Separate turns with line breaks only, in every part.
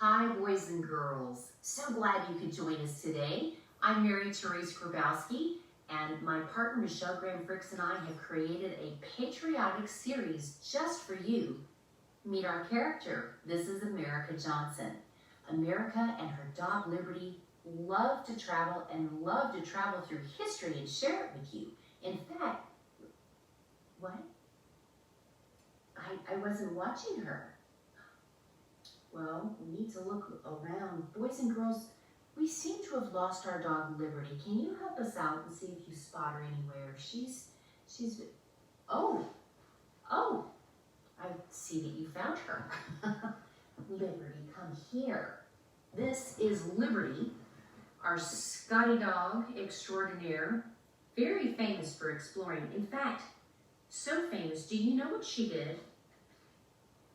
Hi, boys and girls. So glad you could join us today. I'm MaryTherese Grabowski, and my partner Michelle Graham-Fricks and I have created a patriotic series just for you. Meet our character. This is America Johnson. America and her dog Liberty love to travel through history and share it with you. In fact, what? I wasn't watching her. Well, we need to look around. Boys and girls, we seem to have lost our dog Liberty. Can you help us out and see if you spot her anywhere? Oh, I see that you found her. Liberty, come here. This is Liberty, our Scotty dog extraordinaire, very famous for exploring. In fact, so famous, do you know what she did?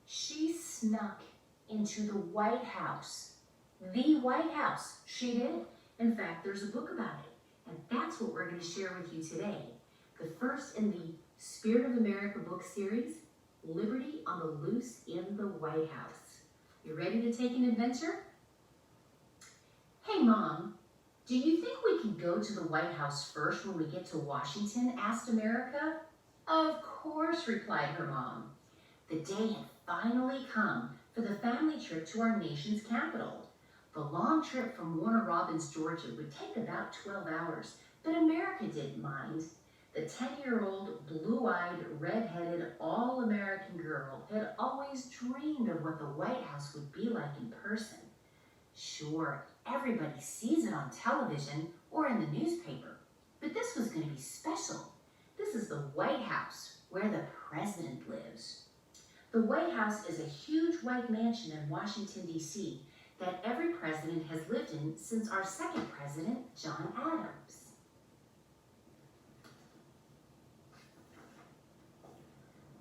She snuck into the White House. The White House, she did. In fact, there's a book about it, and that's what we're going to share with you today. The first in the Spirit of America book series, Liberty on the Loose in the White House. You ready to take an adventure? Hey, Mom, do you think we can go to the White House first when we get to Washington? Asked America. Of course, replied her mom. The day had finally come for the family trip to our nation's capital. The long trip from Warner Robins, Georgia would take about 12 hours, but America didn't mind. The 10-year-old, blue-eyed, red-headed, all-American girl had always dreamed of what the White House would be like in person. Sure, everybody sees it on television or in the newspaper, but this was going to be special. This is the White House, where the president lives. The White House is a huge white mansion in Washington, D.C. that every president has lived in since our second president, John Adams.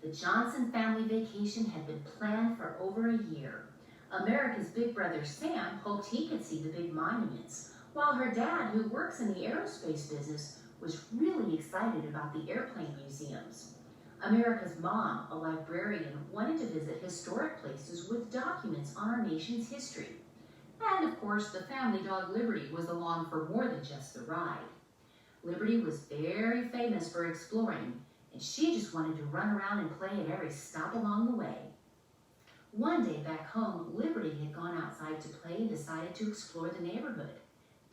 The Johnson family vacation had been planned for over a year. America's big brother Sam hoped he could see the big monuments, while her dad, who works in the aerospace business, was really excited about the airplane museums. America's mom, a librarian, wanted to visit historic places with documents on our nation's history. And of course, the family dog Liberty was along for more than just the ride. Liberty was very famous for exploring, and she just wanted to run around and play at every stop along the way. One day back home, Liberty had gone outside to play and decided to explore the neighborhood.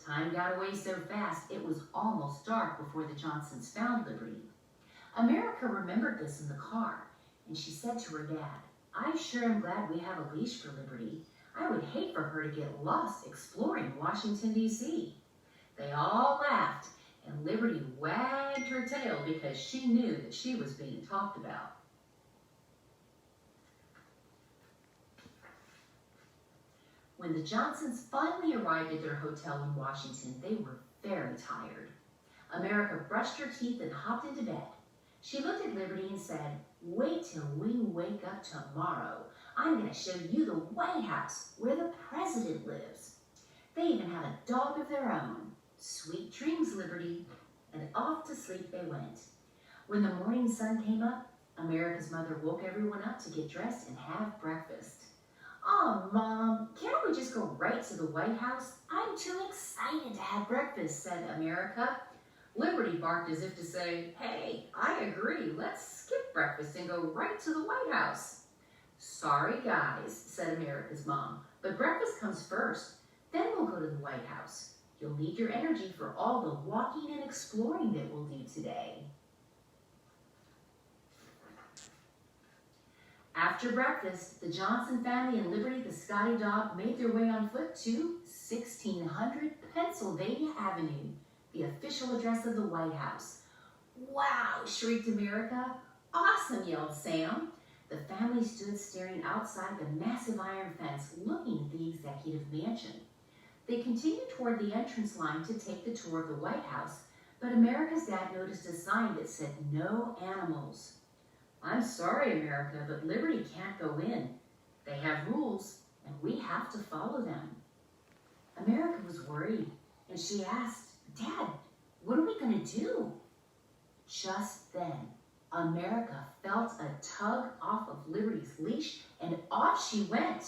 Time got away so fast, it was almost dark before the Johnsons found Liberty. America remembered this in the car, and she said to her dad, I sure am glad we have a leash for Liberty. I would hate for her to get lost exploring Washington, D.C. They all laughed, and Liberty wagged her tail because she knew that she was being talked about. When the Johnsons finally arrived at their hotel in Washington, they were very tired. America brushed her teeth and hopped into bed. She looked at Liberty and said, wait till we wake up tomorrow. I'm going to show you the White House, where the president lives. They even have a dog of their own. Sweet dreams, Liberty. And off to sleep they went. When the morning sun came up, America's mother woke everyone up to get dressed and have breakfast. Oh, Mom, can't we just go right to the White House? I'm too excited to have breakfast, said America. Liberty barked as if to say, hey, I agree, let's skip breakfast and go right to the White House. Sorry, guys, said America's mom, but breakfast comes first. Then we'll go to the White House. You'll need your energy for all the walking and exploring that we'll do today. After breakfast, the Johnson family and Liberty the Scotty dog made their way on foot to 1600 Pennsylvania Avenue, the official address of the White House. Wow, shrieked America. Awesome, yelled Sam. The family stood staring outside the massive iron fence, looking at the executive mansion. They continued toward the entrance line to take the tour of the White House, but America's dad noticed a sign that said, no animals. I'm sorry, America, but Liberty can't go in. They have rules, and we have to follow them. America was worried, and she asked, Dad, what are we going to do? Just then, America felt a tug off of Liberty's leash, and off she went.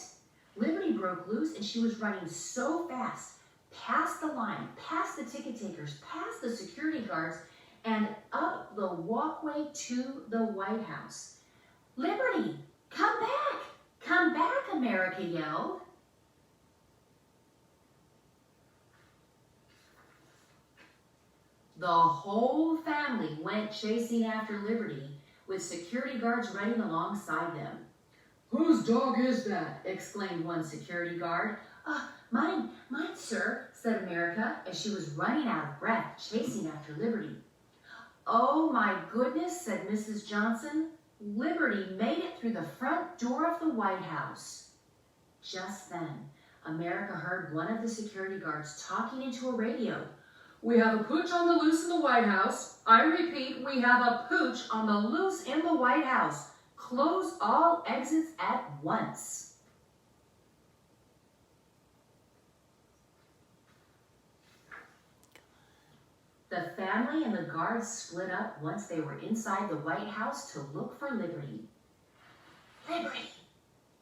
Liberty broke loose and she was running so fast, past the line, past the ticket takers, past the security guards, and up the walkway to the White House. "Liberty, come back! Come back!" America yelled. The whole family went chasing after Liberty, with security guards running alongside them. "Whose dog is that?" exclaimed one security guard. Mine, sir," said America, as she was running out of breath, chasing after Liberty. "Oh my goodness," said Mrs. Johnson. "Liberty made it through the front door of the White House." Just then, America heard one of the security guards talking into a radio. "We have a pooch on the loose in the White House. I repeat, we have a pooch on the loose in the White House. Close all exits at once." The family and the guards split up once they were inside the White House to look for Liberty. "Liberty,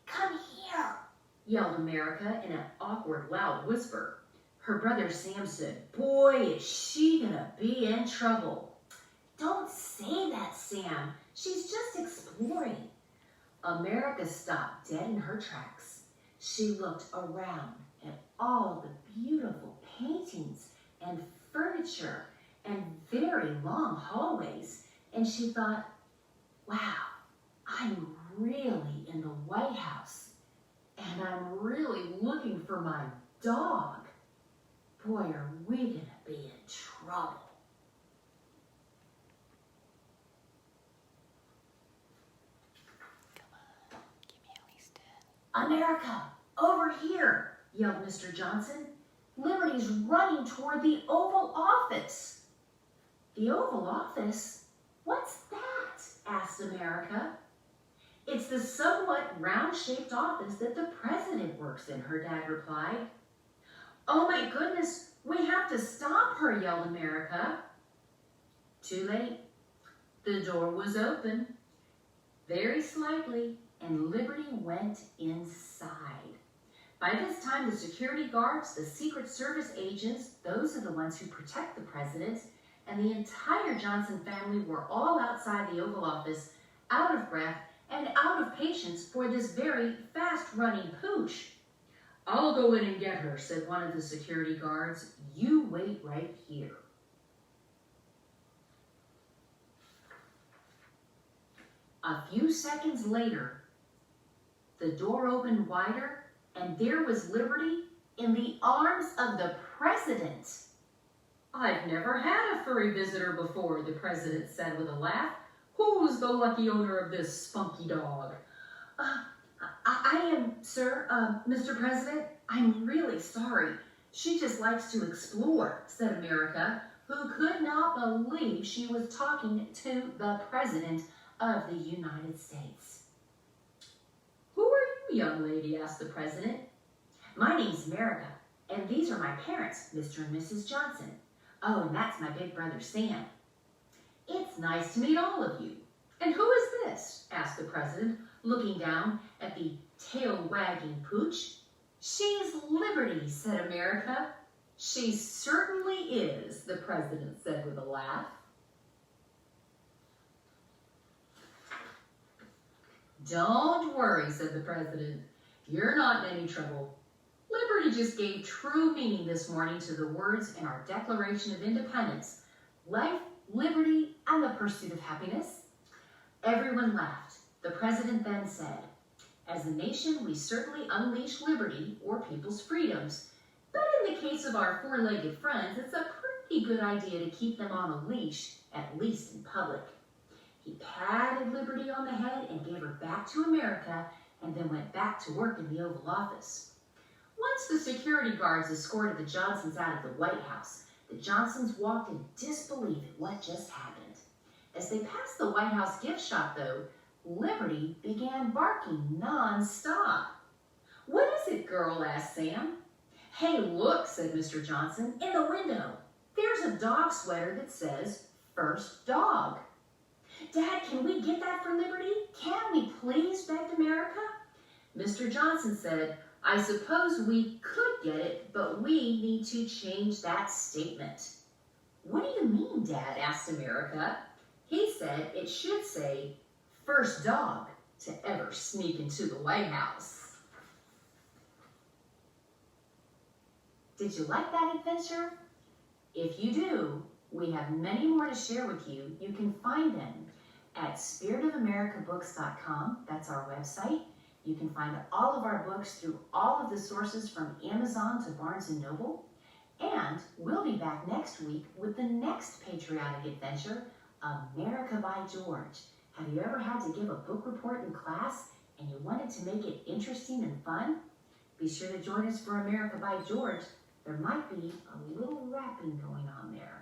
come here," yelled America in an awkward, loud whisper. Her brother Sam said, "Boy, is she gonna be in trouble." "Don't say that, Sam. She's just exploring." America stopped dead in her tracks. She looked around at all the beautiful paintings and furniture and very long hallways, and she thought, "Wow, I'm really in the White House, and I'm really looking for my dog. Boy, are we gonna be in trouble."
Come on, give me at least 10.
"America, over here," yelled Mr. Johnson. "Liberty's running toward the Oval Office." "The Oval Office? What's that?" asked America. "It's the somewhat round-shaped office that the president works in," her dad replied. "Oh my goodness, we have to stop her," yelled America. Too late. The door was open, very slightly, and Liberty went inside. By this time, the security guards, the Secret Service agents, those are the ones who protect the president, and the entire Johnson family were all outside the Oval Office, out of breath and out of patience for this very fast-running pooch. "I'll go in and get her," said one of the security guards. "You wait right here." A few seconds later, the door opened wider, and there was Liberty in the arms of the president. "I've never had a furry visitor before," the president said with a laugh. "Who's the lucky owner of this spunky dog?" I am, sir, Mr. President. I'm really sorry. She just likes to explore," said America, who could not believe she was talking to the President of the United States. "Who are you, young lady?" asked the President. "My name's America, and these are my parents, Mr. and Mrs. Johnson. Oh, and that's my big brother, Sam." "It's nice to meet all of you. And who is this?" asked the President, looking down at the tail-wagging pooch. "She's Liberty," said America. "She certainly is," the President said with a laugh. "Don't worry," said the President. "You're not in any trouble. Liberty just gave true meaning this morning to the words in our Declaration of Independence: life, liberty, and the pursuit of happiness." Everyone laughed. The President then said, "As a nation, we certainly unleash liberty, or people's freedoms. But in the case of our four-legged friends, it's a pretty good idea to keep them on a leash, at least in public." He patted Liberty on the head and gave her back to America, and then went back to work in the Oval Office. Once the security guards escorted the Johnsons out of the White House, the Johnsons walked in disbelief at what just happened. As they passed the White House gift shop, though, Liberty began barking non-stop. "What is it, girl?" asked Sam. "Hey, look," said Mr. Johnson, "in the window. There's a dog sweater that says, 'First Dog.'" "Dad, can we get that for Liberty? Can we please?" begged America. Mr. Johnson said, I suppose we could get it, but we need to change that statement. What do you mean, Dad? Asked America. He said it should say, first dog to ever sneak into the White House. Did you like that adventure? If you do, we have many more to share with you. You can find them at spiritofamerica.books.com. That's our website. You can find all of our books through all of the sources from Amazon to Barnes & Noble. And we'll be back next week with the next patriotic adventure, America by George. Have you ever had to give a book report in class and you wanted to make it interesting and fun? Be sure to join us for America by George. There might be a little rapping going on there.